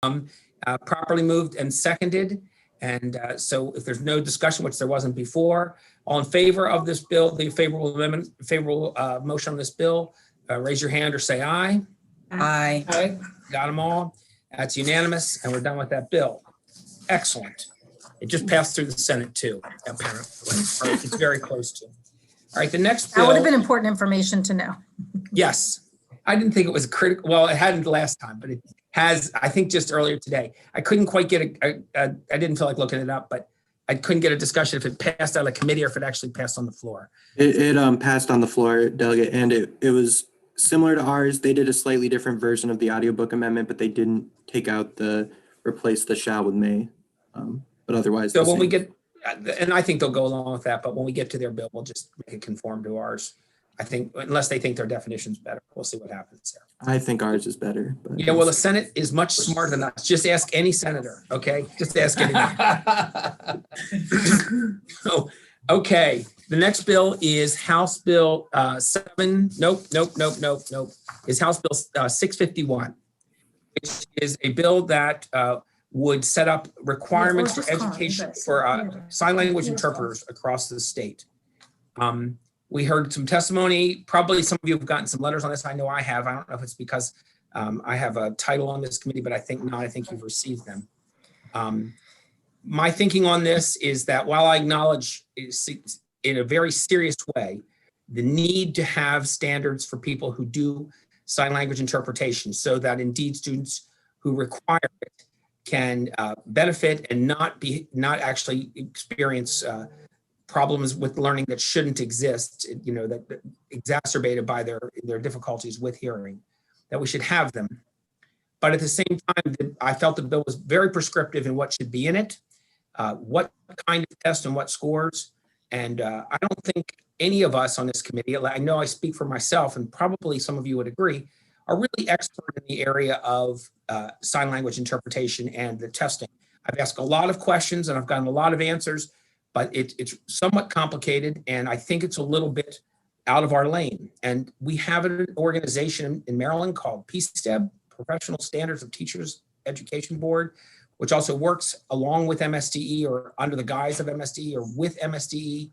Properly moved and seconded. And so if there's no discussion, which there wasn't before, all in favor of this bill, the favorable amendment, favorable motion on this bill, raise your hand or say aye. Aye. Aye. Got them all. That's unanimous, and we're done with that bill. Excellent. It just passed through the Senate too, apparently. Or it's very close to. All right, the next bill. That would have been important information to know. Yes. I didn't think it was critical. Well, it hadn't the last time, but it has, I think, just earlier today. I couldn't quite get I didn't feel like looking it up, but I couldn't get a discussion if it passed out of committee or if it actually passed on the floor. It passed on the floor, Delegate, and it was similar to ours. They did a slightly different version of the audiobook amendment, but they didn't take out replace the shall with may. But otherwise. So when we get, and I think they'll go along with that, but when we get to their bill, we'll just make it conform to ours. I think, unless they think their definition's better, we'll see what happens there. I think ours is better. But yeah, well, the Senate is much smarter than us. Just ask any senator, okay? Just ask anyone. So, okay, the next bill is House Bill is House Bill 651, which is a bill that would set up requirements for education for sign language interpreters across the state. We heard some testimony. Probably some of you have gotten some letters on this. I know I have. I don't know if it's because I have a title on this committee, but I think not. I think you've received them. My thinking on this is that while I acknowledge in a very serious way the need to have standards for people who do sign language interpretation so that indeed students who require it can benefit and not actually experience problems with learning that shouldn't exist, that exacerbated by their difficulties with hearing, that we should have them. But at the same time, I felt the bill was very prescriptive in what should be in it, what kind of test and what scores. And I don't think any of us on this committee, I know I speak for myself and probably some of you would agree, are really expert in the area of sign language interpretation and the testing. I've asked a lot of questions and I've gotten a lot of answers, but it's somewhat complicated, and I think it's a little bit out of our lane. And we have an organization in Maryland called PSTEB, Professional Standards of Teachers Education Board, which also works along with MSDE or under the guise of MSDE or with MSDE.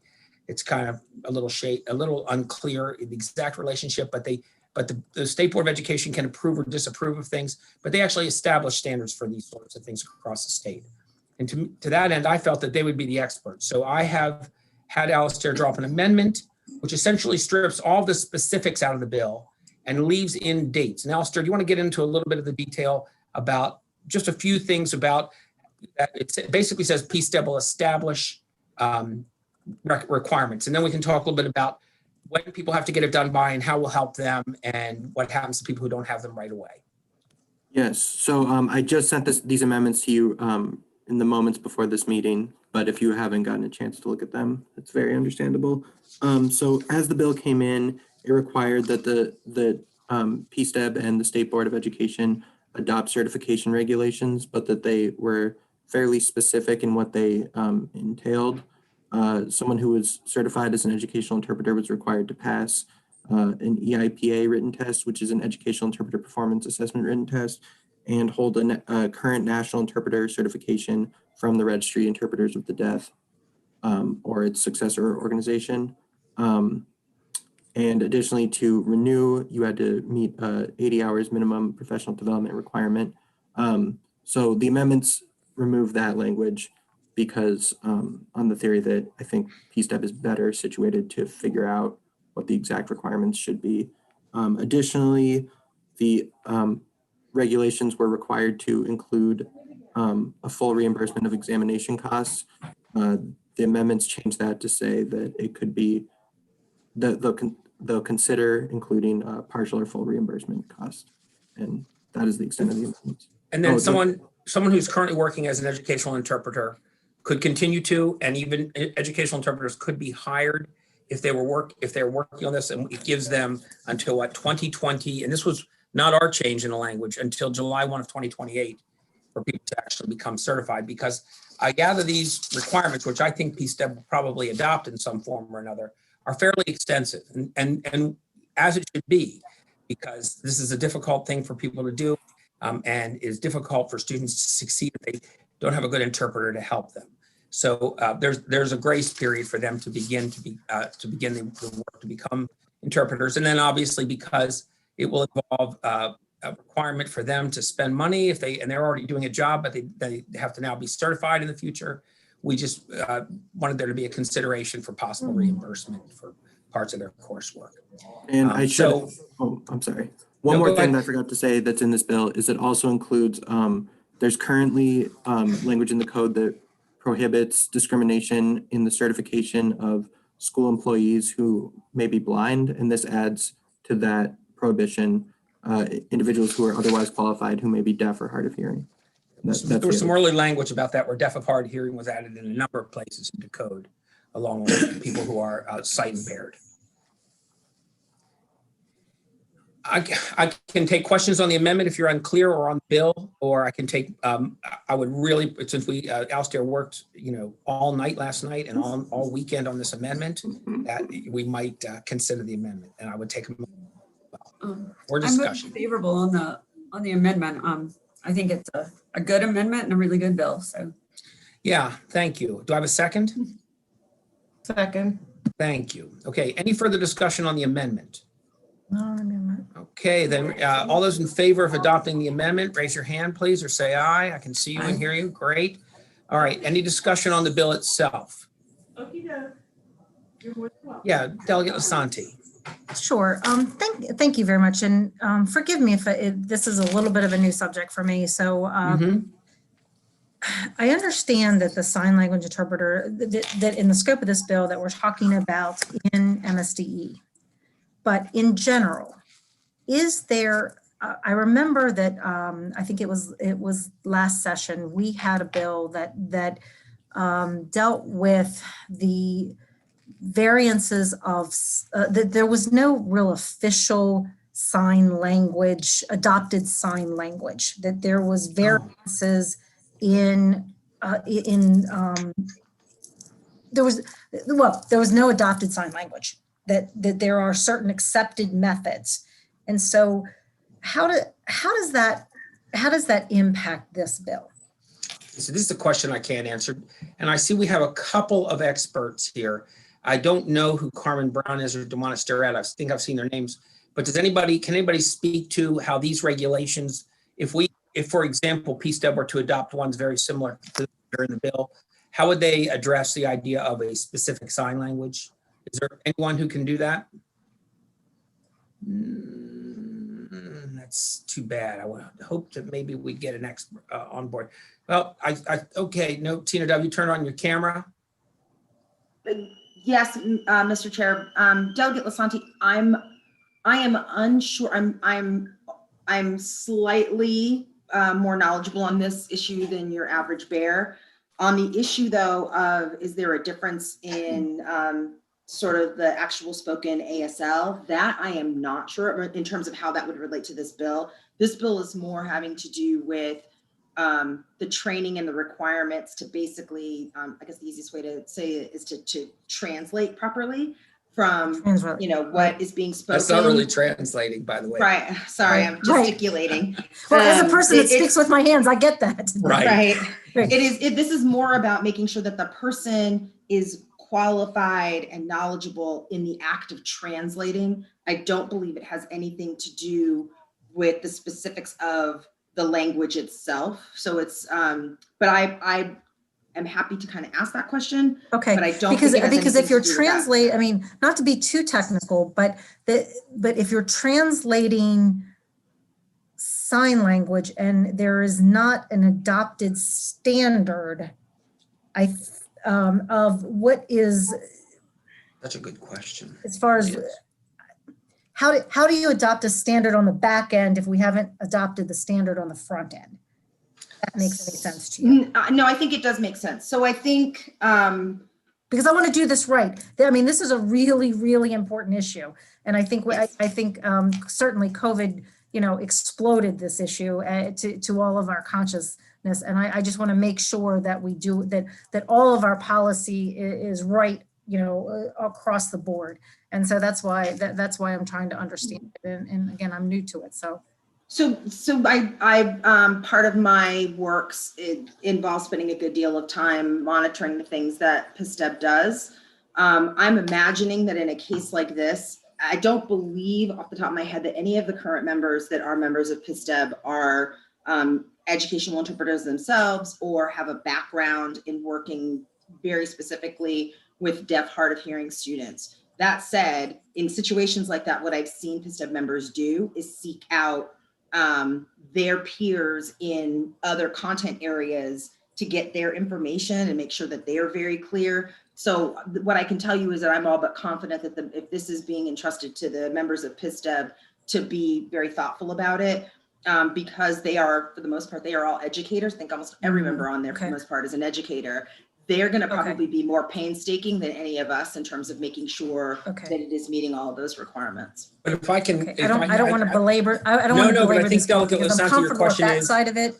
It's kind of a little unclear the exact relationship, but the State Board of Education can approve or disapprove of things, but they actually establish standards for these sorts of things across the state. And to that end, I felt that they would be the experts. So I have had Alistair draw up an amendment, which essentially strips all the specifics out of the bill and leaves in dates. And Alistair, do you want to get into a little bit of the detail about just a few things about that? It basically says PSTEB will establish requirements. And then we can talk a little bit about when people have to get it done by and how we'll help them and what happens to people who don't have them right away. Yes, so I just sent these amendments to you in the moments before this meeting, but if you haven't gotten a chance to look at them, it's very understandable. So as the bill came in, it required that the PSTEB and the State Board of Education adopt certification regulations, but that they were fairly specific in what they entailed. Someone who was certified as an educational interpreter was required to pass an EIPA written test, which is an educational interpreter performance assessment written test, and hold a current national interpreter certification from the Registry Interpreters of the Deaf or its successor organization. And additionally, to renew, you had to meet 80 hours minimum professional development requirement. So the amendments remove that language because on the theory that I think PSTEB is better situated to figure out what the exact requirements should be. Additionally, the regulations were required to include a full reimbursement of examination costs. The amendments changed that to say that it could be, they'll consider including partial or full reimbursement cost. And that is the extent of the amendments. And then someone who's currently working as an educational interpreter could continue to, and even educational interpreters could be hired if they're working on this, and it gives them until 2020, and this was not our change in the language, until July 1 of 2028 for people to actually become certified, because I gather these requirements, which I think PSTEB will probably adopt in some form or another, are fairly extensive, and as it should be, because this is a difficult thing for people to do. and is difficult for students to succeed if they don't have a good interpreter to help them. So there's a grace period for them to begin the work to become interpreters. And then obviously, because it will involve a requirement for them to spend money and they're already doing a job, but they have to now be certified in the future. We just wanted there to be a consideration for possible reimbursement for parts of their coursework. And I'm sorry. One more thing that I forgot to say that's in this bill is it also includes, there's currently language in the code that prohibits discrimination in the certification of school employees who may be blind, and this adds to that prohibition individuals who are otherwise qualified who may be deaf or hard of hearing. There was some early language about that where deaf of hard hearing was added in a number of places into code, along with people who are sight impaired. I can take questions on the amendment if you're unclear, or on the bill, or I can take, I would really, since Alastair worked, all night last night and all weekend on this amendment, that we might consider the amendment, and I would take a or discussion. I'm favorable on the amendment. I think it's a good amendment and a really good bill. So, yeah, thank you. Do I have a second? Second. Thank you. Okay, any further discussion on the amendment? No amendment. Okay, then all those in favor of adopting the amendment, raise your hand, please, or say aye. I can see you and hear you. Great. All right, any discussion on the bill itself? Yeah, Delegate Lasanti. Sure. Thank you very much. And forgive me if this is a little bit of a new subject for me. So I understand that the sign language interpreter, that in the scope of this bill that we're talking about in MSDE, but in general, is there, I remember that I think it was last session, we had a bill that dealt with the variances of, that there was no real official sign language, adopted sign language, that there was variances there was no adopted sign language, that there are certain accepted methods. And so how does that impact this bill? So this is a question I can't answer. And I see we have a couple of experts here. I don't know who Carmen Brown is or Dewana Starrett. I think I've seen their names, but can anybody speak to how these regulations, if for example, PSTEB were to adopt ones very similar to in the bill, how would they address the idea of a specific sign language? Is there anyone who can do that? That's too bad. I would hope that maybe we'd get an expert on board. Well, okay, no, Tina W, turn on your camera. Yes, Mr. Chair. Delegate Lasanti, I am unsure. I'm slightly more knowledgeable on this issue than your average bear. On the issue, though, of is there a difference in sort of the actual spoken ASL, that I am not sure in terms of how that would relate to this bill. This bill is more having to do with the training and the requirements to basically, I guess the easiest way to say it is to translate properly from, what is being spoken. That's not really translating, by the way. Right. Sorry, I'm gesticulating. Well, as a person that speaks with my hands, I get that. Right. This is more about making sure that the person is qualified and knowledgeable in the act of translating. I don't believe it has anything to do with the specifics of the language itself. So it's, but I am happy to kind of ask that question. Okay, but I don't because if you're translating, I mean, not to be too technical, but if you're translating sign language and there is not an adopted standard, of what is. That's a good question. As far as how do you adopt a standard on the back end if we haven't adopted the standard on the front end? That makes any sense to you? No, I think it does make sense. So I think, because I want to do this right. I mean, this is a really, really important issue. And I think, certainly COVID, exploded this issue to all of our consciousness. And I just want to make sure that we do that all of our policy is right, across the board. And so that's why I'm trying to understand it. And again, I'm new to it. So So part of my works, it involves spending a good deal of time monitoring the things that PSTEB does. I'm imagining that in a case like this, I don't believe off the top of my head that any of the current members that are members of PSTEB are educational interpreters themselves or have a background in working very specifically with deaf, hard of hearing students. That said, in situations like that, what I've seen PSTEB members do is seek out their peers in other content areas to get their information and make sure that they are very clear. So what I can tell you is that I'm all but confident that if this is being entrusted to the members of PSTEB to be very thoughtful about it, because they are, for the most part, they are all educators. I think almost every member on there for the most part is an educator. They're going to probably be more painstaking than any of us in terms of making sure that it is meeting all of those requirements. But if I can, I don't want to belabor. I don't want to No, but I belabor think this point Delegate because I'm Lisanti, your comfortable with question that is, side of it.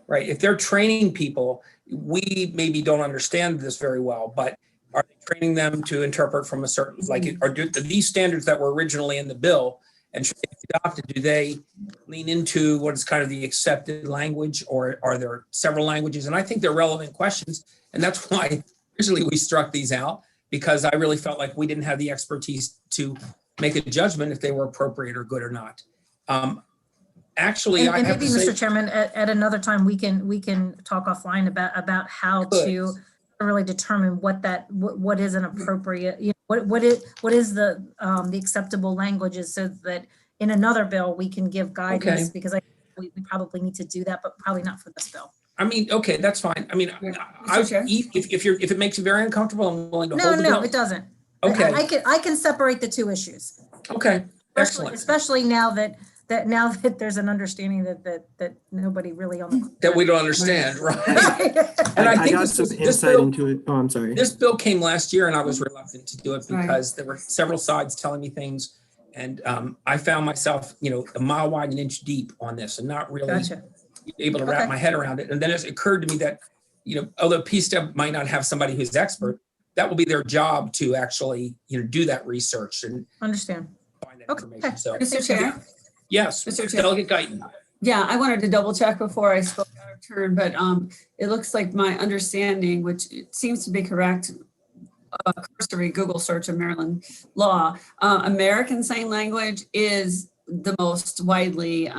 right, if they're training people, we maybe don't understand this very well, but are they training them to interpret from a certain, like, are these standards that were originally in the bill and should they be adopted, do they lean into what is kind of the accepted language, or are there several languages? And I think they're relevant questions. And that's why originally we struck these out, because I really felt like we didn't have the expertise to make a judgment if they were appropriate or good or not. Actually, I And have maybe, to say, Mr. Chairman, at another time, we can talk offline about how to really determine what is an appropriate, what is the acceptable languages, so that in another bill we can give guidance, because we probably need to do that, but probably not for this bill. I mean, okay, that's fine. I mean, if it makes you very uncomfortable, I'm willing to hold the bill. No, it doesn't. Okay. I can separate the two issues. Okay, excellent. Especially now that there's an understanding that nobody really on the. That we don't understand, right? And I think got some insight into it. Oh, I'm sorry. This bill came last year and I was reluctant to do it because there were several sides telling me things. And I found myself, a mile wide and an inch deep on this and not really able to wrap my head around it. And then it occurred to me that, although PSTEB might not have somebody who's expert, that will be their job to actually, do that research and Understand. find that information. So, Mr. Chair? yes, Mr. Chair. Delegate Guyton. Yeah, I wanted to double check before I spoke out of turn, but it looks like my understanding, which it seems to be correct, cursory Google search of Maryland law, American Sign Language is the most widely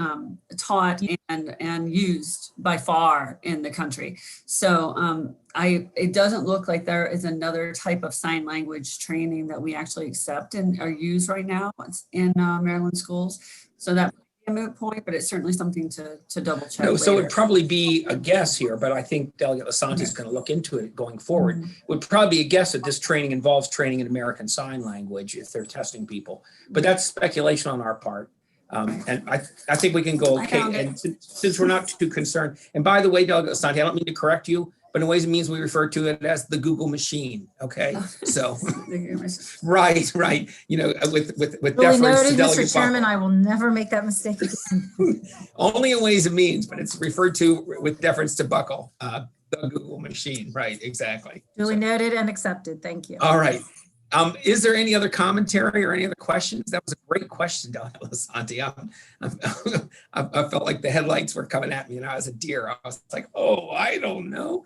taught and used by far in the country. So it doesn't look like there is another type of sign language training that we actually accept and are used right now in Maryland schools. So that a moot point, but it's certainly something to double check. No, so later. it'd probably be a guess here, but I think Delegate Lisanti is going to look into it going forward. Would probably be a guess that this training involves training in American Sign Language if they're testing people, but that's speculation on our part. And I think we can go okay. And since we're not too concerned, and by the way, Delegate Lisanti, I don't mean to correct you, but in ways and means we refer to it as the Google machine. Okay, so right. With Really deference noted, to Delegate Mr. Chairman, I will never make that mistake again. Only in ways and means, but it's referred to with deference to Buckle, the Google machine. Right, exactly. Duly noted and accepted. Thank you. All right. Is there any other commentary or any other questions? That was a great question, Delegate Lisanti. I felt like the headlights were coming at me and I was a deer. I was like, oh, I don't know.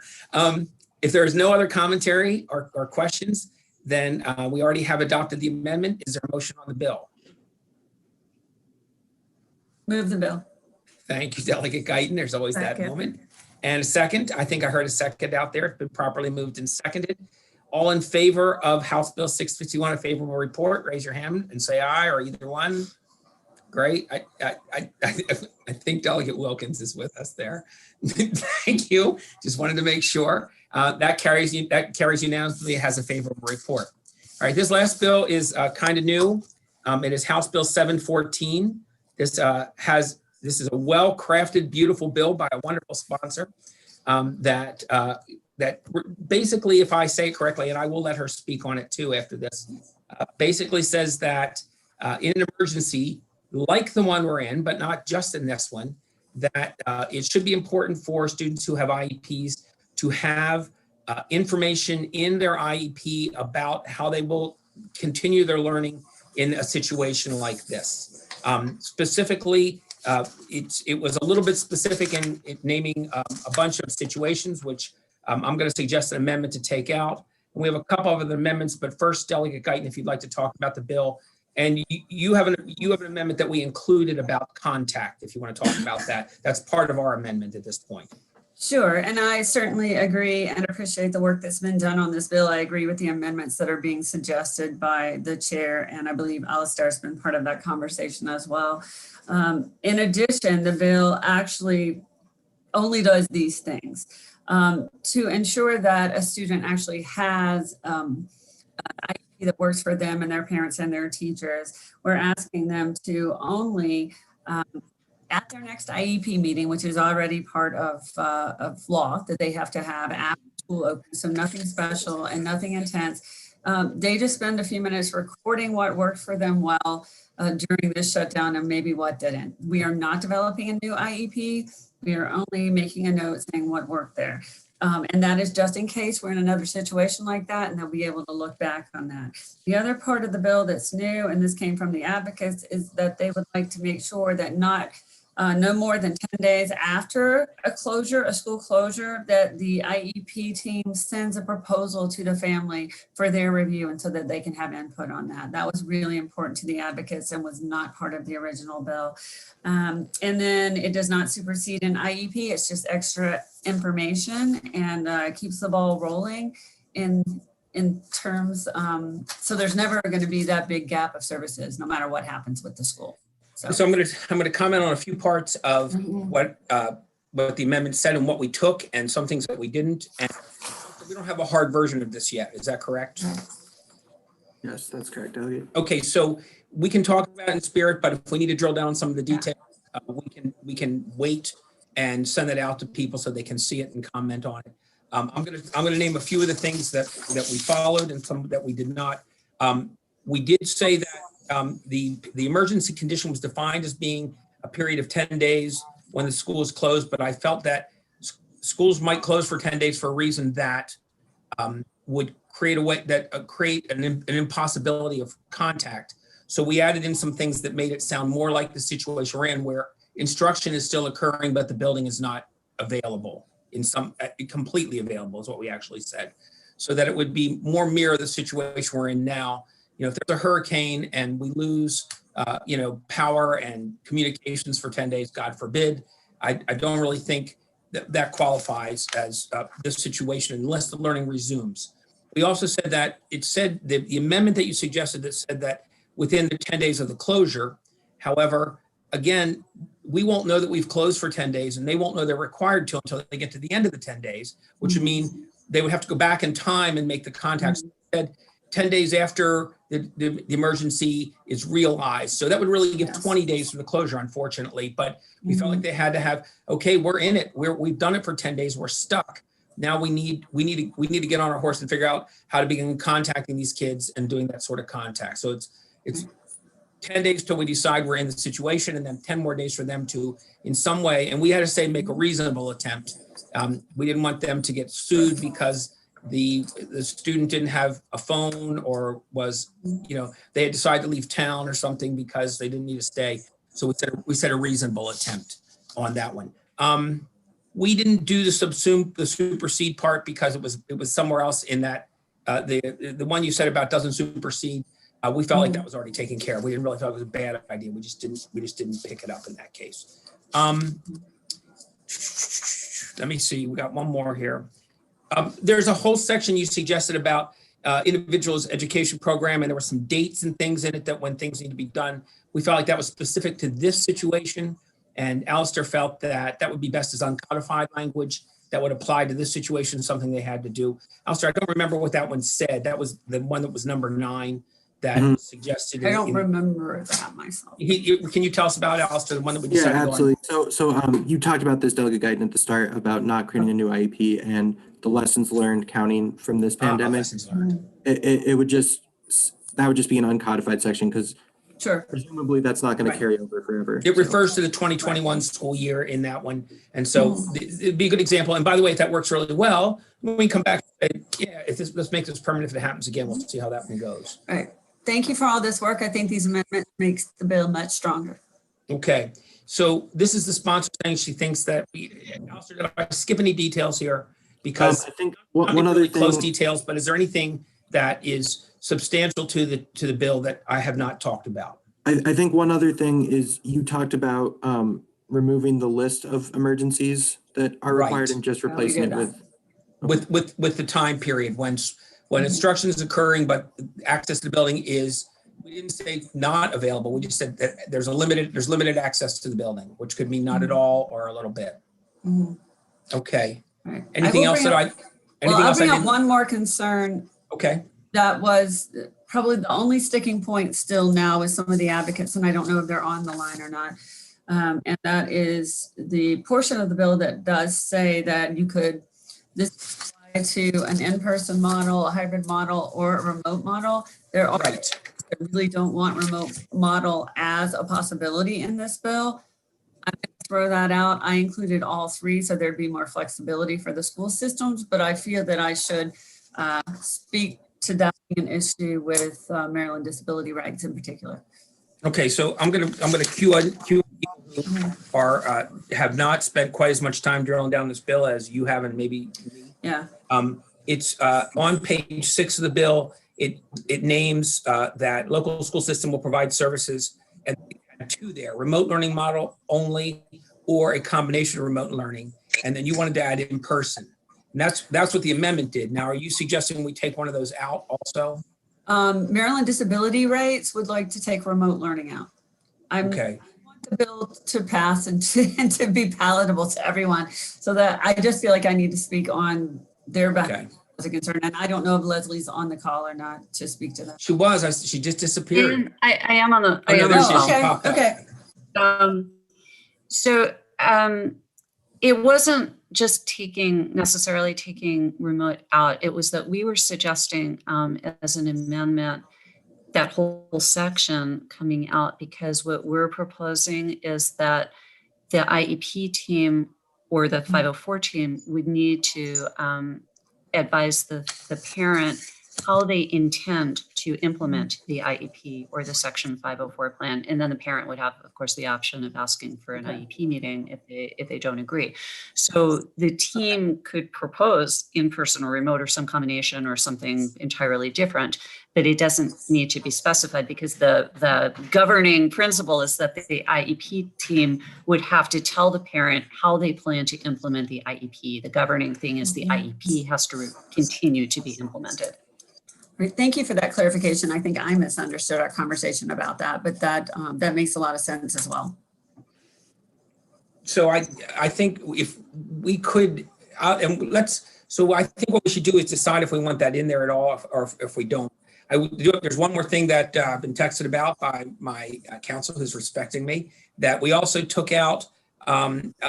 If there is no other commentary or questions, then we already have adopted the amendment. Is there a motion on the bill? Move the bill. Thank you, Delegate Guyton. There's always that Second. moment. And a second, I think I heard a second out there. It's been properly moved and seconded. All in favor of House Bill 651, a favorable report, raise your hand and say aye, or either one. Great. I think Delegate Wilkins is with us there. Thank you. Just wanted to make sure. That carries unanimously, has a favorable report. All right, this last bill is kind of new. It is House Bill 714. This is a well-crafted, beautiful bill by a wonderful sponsor that basically, if I say it correctly, and I will let her speak on it too after this, basically says that in an emergency like the one we're in, but not just in this one, that it should be important for students who have IEPs to have information in their IEP about how they will continue their learning in a situation like this. Specifically, It was a little bit specific in naming a bunch of situations, which I'm going to suggest an amendment to take out. And we have a couple of other amendments, but first, Delegate Guyton, if you'd like to talk about the bill. And you have an amendment that we included about contact, if you want to talk about that. That's part of our amendment at this point. Sure, and I certainly agree and appreciate the work that's been done on this bill. I agree with the amendments that are being suggested by the chair, and I believe Alistair's been part of that conversation as well. In addition, the bill actually only does these things. To ensure that a student actually has an IEP that works for them and their parents and their teachers, we're asking them to only at their next IEP meeting, which is already part of law that they have to have after school opens, so nothing special and nothing intense. They just spend a few minutes recording what worked for them well during this shutdown and maybe what didn't. We are not developing a new IEP. We are only making a note saying what worked there. And that is just in case we're in another situation like that, and they'll be able to look back on that. The other part of the bill that's new, and this came from the advocates, is that they would like to make sure that no more than 10 days after a school closure, that the IEP team sends a proposal to the family for their review and so that they can have input on that. That was really important to the advocates and was not part of the original bill. And then it does not supersede an IEP. It's just extra information and keeps the ball rolling in terms, so there's never going to be that big gap of services, no matter what happens with the school. So I'm going to comment on a few parts of what the amendment said and what we took and some things that we didn't. And we don't have a hard version of this yet. Is that correct? Yes, that's correct, Delegate. Okay, so we can talk about it in spirit, but if we need to drill down on some of the details, we can wait and send it out to people so they can see it and comment on it. I'm going to name a few of the things that we followed and some that we did not. We did say that the emergency condition was defined as being a period of 10 days when the school is closed, but I felt that schools might close for 10 days for a reason that would create an impossibility of contact. So we added in some things that made it sound more like the situation we're in, where instruction is still occurring, but the building is not available completely available is what we actually said. So that it would be more mirror the situation we're in now. If there's a hurricane and we lose, power and communications for 10 days, God forbid, I don't really think that qualifies as this situation unless the learning resumes. We also said that the amendment that you suggested that said that within the 10 days of the closure. However, again, we won't know that we've closed for 10 days and they won't know they're required to until they get to the end of the 10 days, which would mean they would have to go back in time and make the contacts. 10 days after the emergency is realized. So that would really give 20 days from the closure, unfortunately. But we felt like they had to have, okay, we're in it. We've done it for 10 days. We're stuck. Now we need to get on our horse and figure out how to begin contacting these kids and doing that sort of contact. So it's 10 days till we decide we're in the situation, and then 10 more days for them to, in some way, and we had to say make a reasonable attempt. We didn't want them to get sued because the student didn't have a phone or was, they had decided to leave town or something because they didn't need to stay. So we said a reasonable attempt on that one. We didn't do the supersede part because it was somewhere else in that the one you said about doesn't supersede. We felt like that was already taken care of. We didn't really feel it was a bad idea. We just didn't pick it up in that case. Let me see. We got one more here. There's a whole section you suggested about individuals' education program, and there were some dates and things in it that when things need to be done. We felt like that was specific to this situation, and Alistair felt that would be best as uncodified language that would apply to this situation, something they had to do. Alistair, I don't remember what that one said. That was the one that was number 9 that suggested. I don't remember that myself. Can you tell us about it, Alistair, the one that we decided Yeah, on? absolutely. So you talked about this, Delegate Guyton, at the start about not creating a new IEP and the lessons learned counting from this pandemic. Lessons learned. That would just be an uncodified section because Sure. presumably that's not going to carry over forever. It refers to the 2021 school year in that one. And so it'd be a good example. And by the way, if that works really well, when we come back, let's make this permanent. If it happens again, we'll see how that one goes. All right. Thank you for all this work. I think these amendments makes the bill much stronger. Okay. So this is the sponsor saying she thinks that Alistair, did I skip any details here? Because I think not one other really close thing, details, but is there anything that is substantial to the bill that I have not talked about? I think one other thing is you talked about removing the list of emergencies that are required Right. and just Yeah, we replacing did it that. With the time period when instruction is occurring, but access to the building is, we didn't say not available. We just said that there's limited access to the building, which could mean not at all or a little bit. Mhm. Okay. All right. Anything else that Well, anything I'll else I bring up didn't? one more concern Okay. that was probably the only sticking point still now with some of the advocates, and I don't know if they're on the line or not. And that is the portion of the bill that does say that you could, this apply to an in-person model, a hybrid model, or a remote model. There are, Right. I really don't want remote model as a possibility in this bill. I'm going to throw that out. I included all three, so there'd be more flexibility for the school systems, but I feel that I should speak to that being an issue with Maryland disability rights in particular. Okay, so I'm gonna cue people who are have not spent quite as much time drilling down this bill as you have, and maybe me. Yeah. It's on page 6 of the bill. It names that local school system will provide services, and two there: remote learning model only, or a combination of remote learning. And then you wanted to add in person. And that's what the amendment did. Now, are you suggesting we take one of those out also? Maryland disability rights would like to take remote learning out. Okay. I want the bill to pass and to be palatable to everyone, so that I just feel like I need to speak on their behalf Okay. as a concern. And I don't know if Leslie's on the call or not to speak to that. She was. She just disappeared. And I am on the. Oh, no, I am there on she the is. She call. popped up. Okay. So it wasn't just necessarily taking remote out. It was that we were suggesting as an amendment that whole section coming out, because what we're proposing is that the IEP team or the 504 team would need to advise the parent how they intend to implement the IEP or the Section 504 plan. And then the parent would have, of course, the option of asking for an IEP meeting if they don't agree. So the team could propose in-person or remote or some combination or something entirely different, but it doesn't need to be specified, because the governing principle is that the IEP team would have to tell the parent how they plan to implement the IEP. The governing thing is the IEP has to continue to be implemented. Great. Thank you for that clarification. I think I misunderstood our conversation about that, but that makes a lot of sense as well. So I think if we could, so I think what we should do is decide if we want that in there at all, or if we don't. There's one more thing that I've been texted about by my counsel, who's respecting me, that we also took out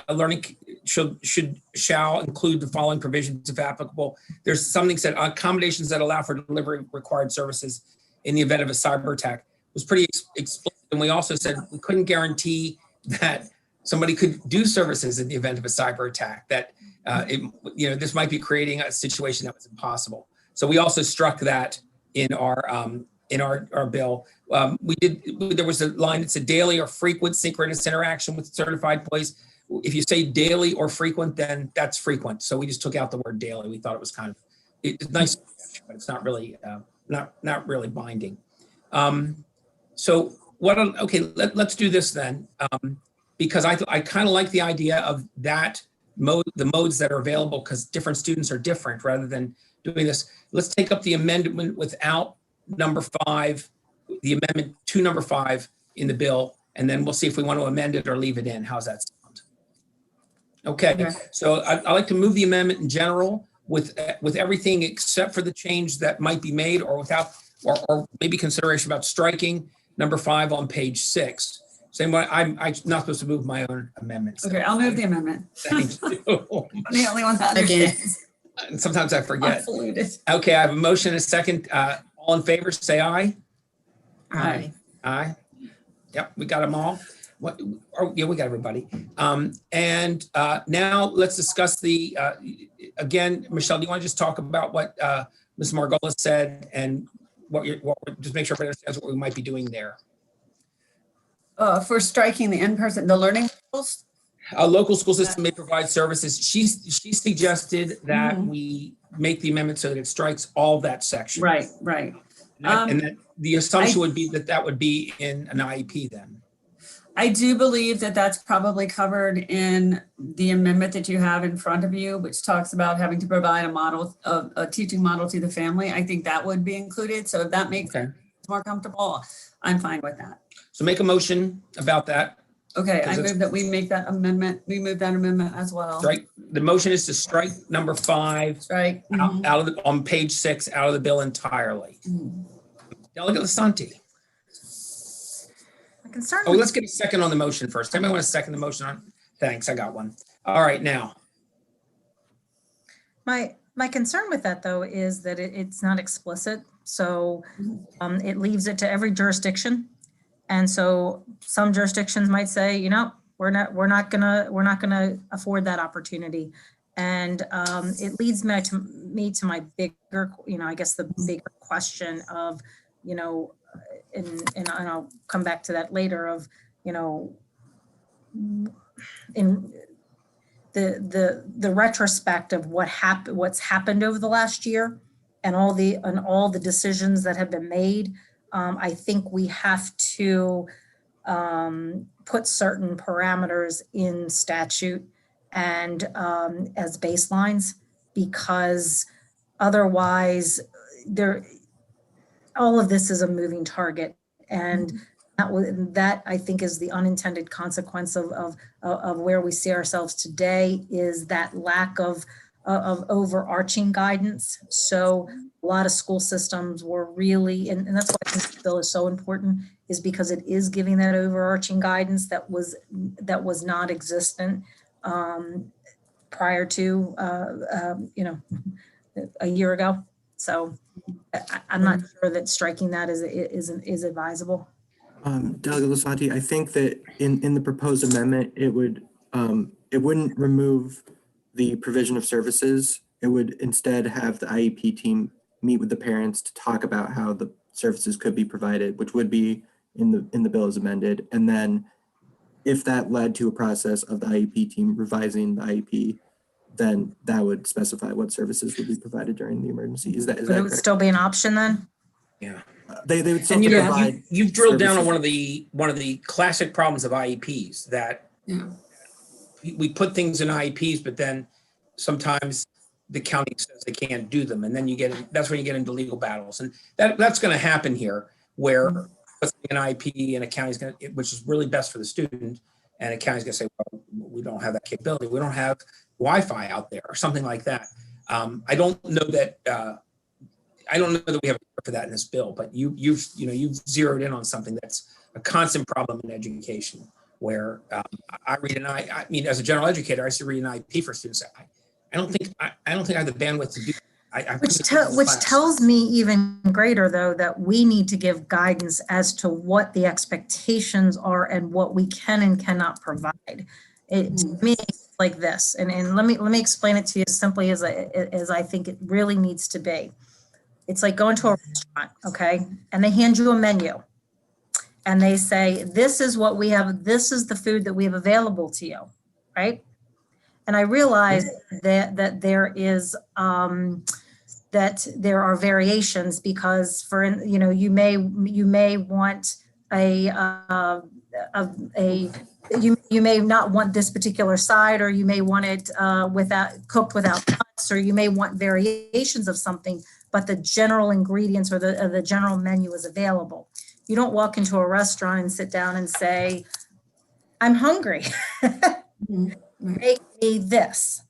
learning shall include the following provisions if applicable. There's something said accommodations that allow for delivery of required services in the event of a cyber attack. It was pretty explicit. And we also said we couldn't guarantee that somebody could do services in the event of a cyber attack, that this might be creating a situation that was impossible. So we also struck that in our bill. There was a line that said daily or frequent synchronous interaction with certified employees. If you say daily or frequent, then that's frequent. So we just took out the word daily. We thought it was it's nice, but it's not really not really binding. So let's do this then, because I kind of like the idea of that the modes that are available, because different students are different, rather than doing this. Let's take up the amendment without number 5, the amendment to number 5 in the bill, and then we'll see if we want to amend it or leave it in. How's that sound? Okay. So I like to move the amendment in general with everything except for the change that might be made, or without, or maybe consideration about striking number 5 on page 6. Same way, I'm not supposed to move my own amendments. Okay, I'll move the amendment. Thank you. I'm the only one that understands. And sometimes I forget. Absolutely. Okay, I have a motion and a second. All in favor, say aye. Aye. Aye. Yep, we got them all. Yeah, we got everybody. And now let's discuss again, Michelle, do you want to just talk about what Ms. Margolis said, and just make sure everybody understands what we might be doing there? For striking the in-person, the learning models. A local school system may provide services. She suggested that Mhm. we make the amendment so that it strikes all that section. Right. And that the assumption would be that that would be in an IEP then. I do believe that that's probably covered in the amendment that you have in front of you, which talks about having to provide a model, a teaching model to the family. I think that would be included. So if that makes it more comfortable, I'm fine with that. So make a motion about that. Okay, I Because it's- move that we make that amendment. We move that amendment as well. Strike, the motion is to strike number 5 Right. out of the, on page 6, out of the bill entirely. Delegate Lasanti. My concern Oh, with let's get a second on the motion first. Anybody want to second the motion on? Thanks, I got one. All right, now. My concern with that, though, is that it's not explicit. So it leaves it to every jurisdiction. And so some jurisdictions might say, you know, we're not gonna afford that opportunity. And it leads me to my bigger, I guess the bigger question of, and I'll come back to that later of, in the retrospect of what's happened over the last year and all the decisions that have been made. I think we have to put certain parameters in statute and as baselines, because otherwise all of this is a moving target. And that I think is the unintended consequence of where we see ourselves today, is that lack of overarching guidance. So a lot of school systems were really, and that's why this bill is so important, is because it is giving that overarching guidance that was not existent prior to a year ago. So I'm not sure that striking that is advisable. Delegate Lasanti, I think that in the proposed amendment, it wouldn't remove the provision of services. It would instead have the IEP team meet with the parents to talk about how the services could be provided, which would be in the bill as amended. And then if that led to a process of the IEP team revising the IEP, then that would specify what services would be provided during the emergency. Is that But it correct? would still be an option then? Yeah. They would still And provide. you've drilled down on services. one of the classic problems of IEPs, that we put things in IEPs, but then sometimes the county says they can't do them. And then that's when you get into legal battles. And that's going to happen here, where an IEP and a county's going to, which is really best for the student, and a county's going to say, well, we don't have that capability. We don't have Wi-Fi out there or something like that. I don't know that we have a for that in this bill, but you've zeroed in on something that's a constant problem in education, where I read I mean, as a general educator, I used to read an IEP for students. I don't think I have the bandwidth to do that. Which tells me even greater, though, that we need to give guidance as to what the expectations are and what we can and cannot provide. To me, it's like this, and let me explain it to you as simply as I think it really needs to be. It's like going to a restaurant, okay, and they hand you a menu, and they say, "This is what we have. This is the food that we have available to you," right? And I realize that there is that there are variations, because you may want you may not want this particular side, or you may want it cooked without nuts, or you may want variations of something, but the general ingredients or the general menu is available. You don't walk into a restaurant and sit down and say, "I'm hungry." Make me this.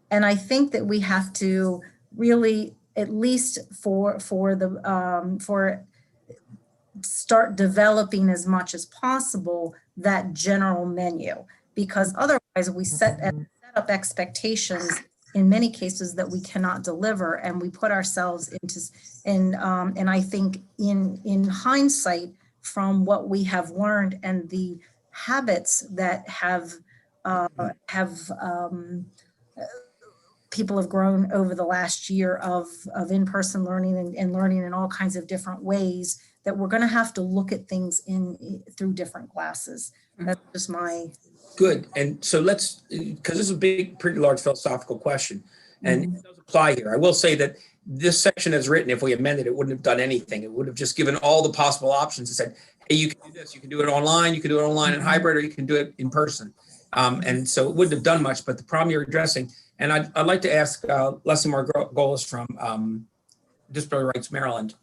And I think that we have to really, at least for start developing as much as possible that general menu, because otherwise we set up expectations in many cases that we cannot deliver, and we put ourselves into, and I think in hindsight, from what we have learned and the habits that people have grown over the last year of in-person learning and learning in all kinds of different ways, that we're going to have to look at things through different glasses. That's just my. Good. And so let's, because this is a big, pretty large philosophical question, and it does apply here. I will say that this section as written, if we amended it, wouldn't have done anything. It would have just given all the possible options and said, hey, you can do this, you can do it online, you can do it online and hybrid, or you can do it in person. And so it wouldn't have done much, but the problem you're addressing, and I'd like to ask Leslie Margolis from Disability Rights Maryland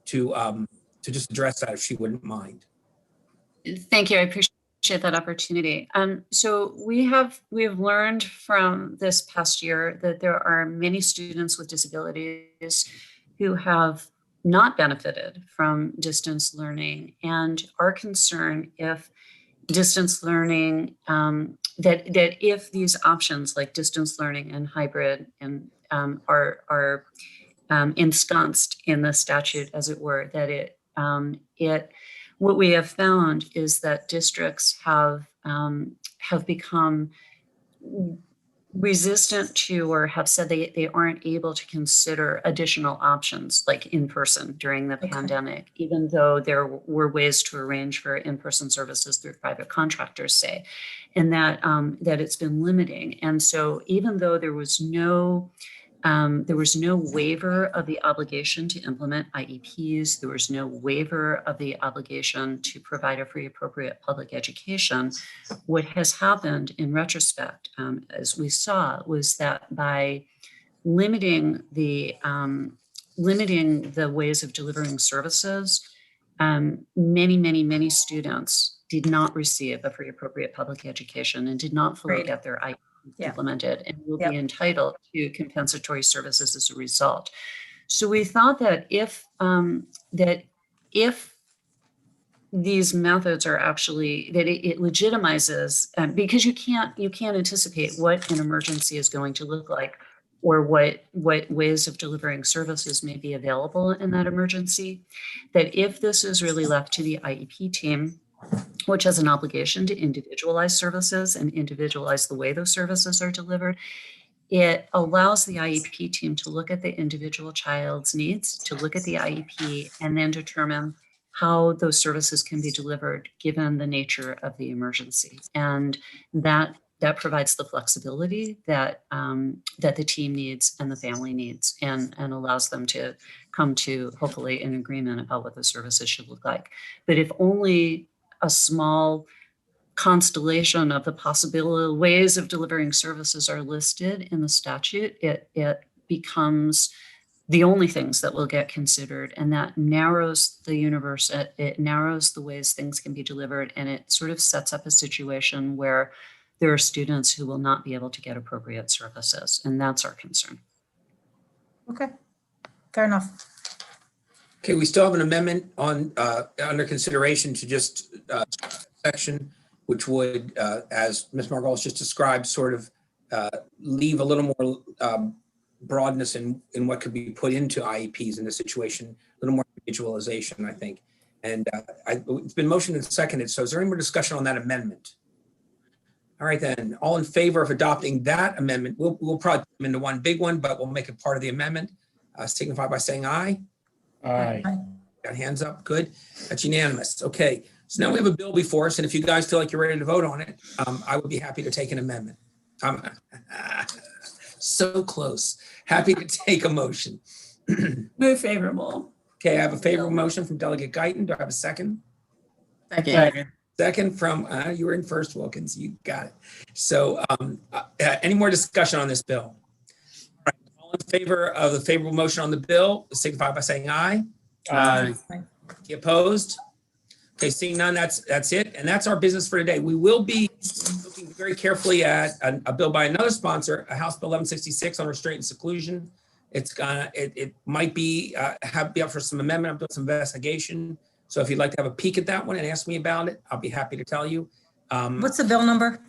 to just address that if she wouldn't mind. Thank you. I appreciate that opportunity. So we have learned from this past year that there are many students with disabilities who have not benefited from distance learning, and are concerned if distance learning, that if these options like distance learning and hybrid and are ensconced in the statute, as it were, that what we have found is that districts have become resistant to, or have said they aren't able to consider additional options like in person during the pandemic, even though there were ways to arrange for in-person services through private contractors, say, and that it's been limiting. And so even though there was no waiver of the obligation to implement IEPs. There was no waiver of the obligation to provide a free, appropriate public education. What has happened in retrospect, as we saw, was that by limiting the ways of delivering services, many students did not receive a free, appropriate public education and did not fully get their IEP implemented, and will be entitled to compensatory services as a result. So we thought that if these methods are actually, that it legitimizes, because you can't anticipate what an emergency is going to look like, or what ways of delivering services may be available in that emergency, that if this is really left to the IEP team, which has an obligation to individualize services and individualize the way those services are delivered, it allows the IEP team to look at the individual child's needs, to look at the IEP, and then determine how those services can be delivered given the nature of the emergency. And that provides the flexibility that the team needs and the family needs, and allows them to come to hopefully an agreement about what the services should look like. But if only a small constellation of the possible ways of delivering services are listed in the statute, it becomes the only things that will get considered, and that narrows the universe. It narrows the ways things can be delivered, and it sort of sets up a situation where there are students who will not be able to get appropriate services, and that's our concern. Okay, fair enough. Okay, we still have an amendment on under consideration to just section, which would, as Ms. Margolis just described, sort of leave a little more broadness in what could be put into IEPs in this situation, a little more individualization, I think. And it's been motioned and seconded. So is there any more discussion on that amendment? All right, then, all in favor of adopting that amendment, we'll probably put them into one big one, but we'll make it part of the amendment. Signify by saying aye. Aye. Got hands up, good. That's unanimous. Okay, so now we have a bill before us, and if you guys feel like you're ready to vote on it, I would be happy to take an amendment. So close. Happy to take a motion. Move favorable. Okay, I have a favorable motion from Delegate Guyton. Do I have a second? Second. Second from, you were in first, Wilkins. You got it. So any more discussion on this bill? All right, all in favor of the favorable motion on the bill, signify by saying aye. Aye. Any opposed? Okay, seeing none, that's it. And that's our business for today. We will be looking very carefully at a bill by another sponsor, a House Bill 1166 on restraint and seclusion. It might be be up for some amendment, I'm doing some investigation. So if you'd like to have a peek at that one and ask me about it, I'll be happy to tell you. What's the bill number?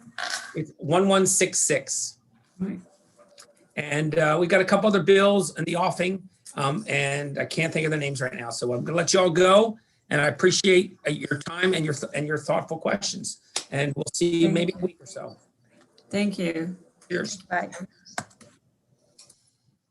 It's 1166. Right. And we got a couple other bills in the offing, and I can't think of the names right now. So I'm gonna let you all go, and I appreciate your time and your thoughtful questions. And we'll see you maybe a week or so. Thank you. Cheers. Bye.